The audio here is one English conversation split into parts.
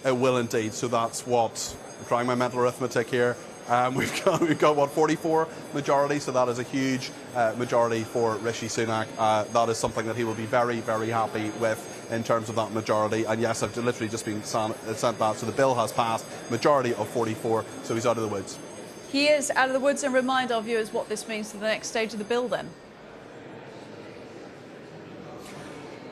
It will indeed. So that's what, I'm trying my mental arithmetic here. We've got what, 44 majority, so that is a huge majority for Rishi Sunak. That is something that he will be very, very happy with in terms of that majority. And yes, I've literally just been sent that. So the bill has passed, majority of 44, so he's out of the woods. He is out of the woods, and remind our viewers what this means to the next stage of the bill then.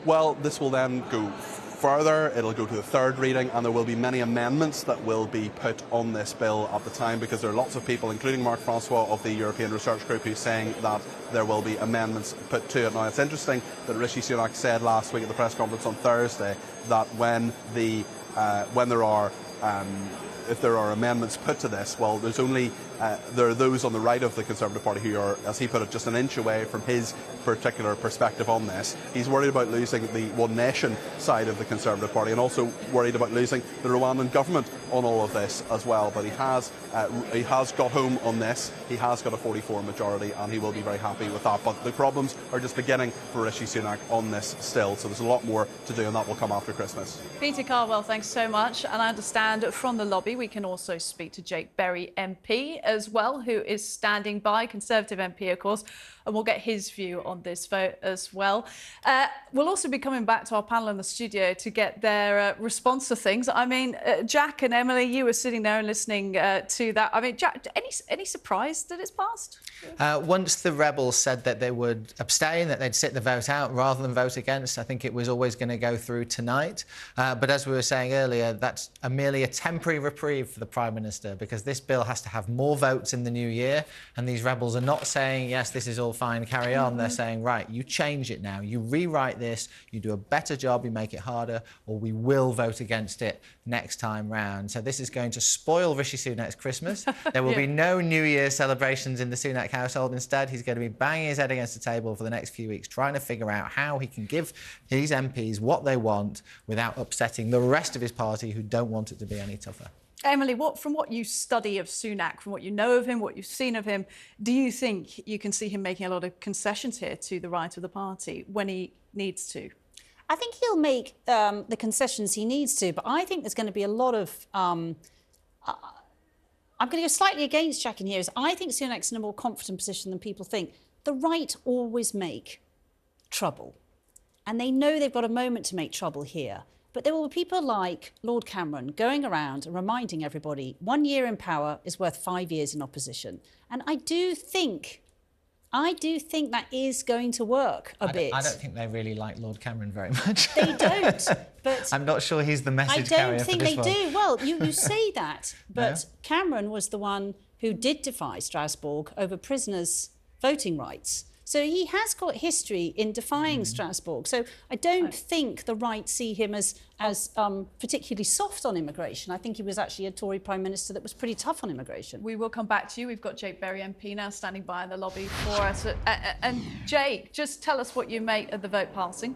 Well, this will then go further. It'll go to the third reading, and there will be many amendments that will be put on this bill at the time, because there are lots of people, including Mark Francois of the European Research Group, who's saying that there will be amendments put to it. Now, it's interesting that Rishi Sunak said last week at the press conference on Thursday that if there are amendments put to this, well, there are those on the right of the Conservative Party who are, as he put it, just an inch away from his particular perspective on this. He's worried about losing the One Nation side of the Conservative Party, and also worried about losing the Rwandan government on all of this as well. But he has got home on this. He has got a 44 majority, and he will be very happy with that. But the problems are just beginning for Rishi Sunak on this still. So there's a lot more to do, and that will come after Christmas. Peter Cardwell, thanks so much. And I understand from the lobby we can also speak to Jake Berry MP as well, who is standing by, Conservative MP, of course, and we'll get his view on this vote as well. We'll also be coming back to our panel in the studio to get their response to things. I mean, Jack and Emily, you were sitting there and listening to that. I mean, Jack, any surprise that it's passed? Once the Rebels said that they would abstain, that they'd sit the vote out rather than vote against, I think it was always going to go through tonight. But as we were saying earlier, that's merely a temporary reprieve for the Prime Minister, because this bill has to have more votes in the new year, and these Rebels are not saying, yes, this is all fine, carry on. They're saying, right, you change it now, you rewrite this, you do a better job, you make it harder, or we will vote against it next time round. So this is going to spoil Rishi Sunak's Christmas. There will be no New Year celebrations in the Sunak household. Instead, he's going to be banging his head against the table for the next few weeks, trying to figure out how he can give his MPs what they want without upsetting the rest of his party, who don't want it to be any tougher. Emily, from what you study of Sunak, from what you know of him, what you've seen of him, do you think you can see him making a lot of concessions here to the right of the party when he needs to? I think he'll make the concessions he needs to, but I think there's going to be a lot of... I'm going to go slightly against Jack in here. I think Sunak's in a more confident position than people think. The right always make trouble, and they know they've got a moment to make trouble here. But there will be people like Lord Cameron going around and reminding everybody 1 year in power is worth 5 years in opposition. And I do think that is going to work a bit. I don't think they really like Lord Cameron very much. They don't, but... I'm not sure he's the message carrier for this one. I don't think they do. Well, you say that, but no? Cameron was the one who did defy Strasbourg over prisoners' voting rights. So he has got history in defying Strasbourg. So I don't think the right see him as particularly soft on immigration. I think he was actually a Tory Prime Minister that was pretty tough on immigration. We will come back to you. We've got Jake Berry MP now standing by in the lobby for us. And Jake, just tell us what you make of the vote passing.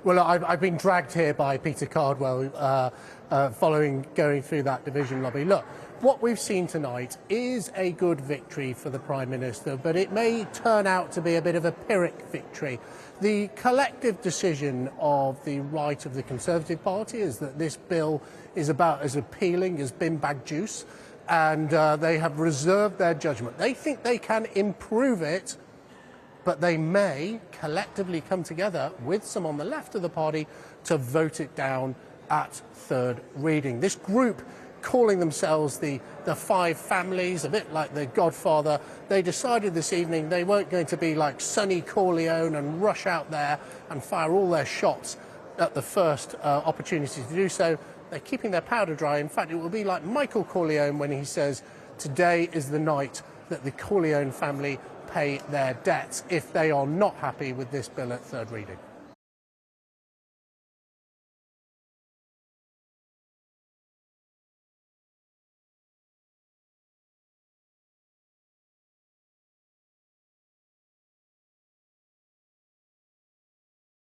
Well, I've been dragged here by Peter Cardwell going through that division lobby. Look, what we've seen tonight is a good victory for the Prime Minister, but it may turn out to be a bit of a Pyrrhic victory. The collective decision of the right of the Conservative Party is that this bill is about as appealing as bin bag juice, and they have reserved their judgment. They think they can improve it, but they may collectively come together with some on the left of the party to vote it down at third reading. This group, calling themselves the Five Families, a bit like the Godfather, they decided this evening they weren't going to be like Sonny Corleone and rush out there and fire all their shots at the first opportunity to do so. They're keeping their powder dry. In fact, it will be like Michael Corleone when he says, today is the night that the Corleone family pay their debts if they are not happy with this bill at third reading.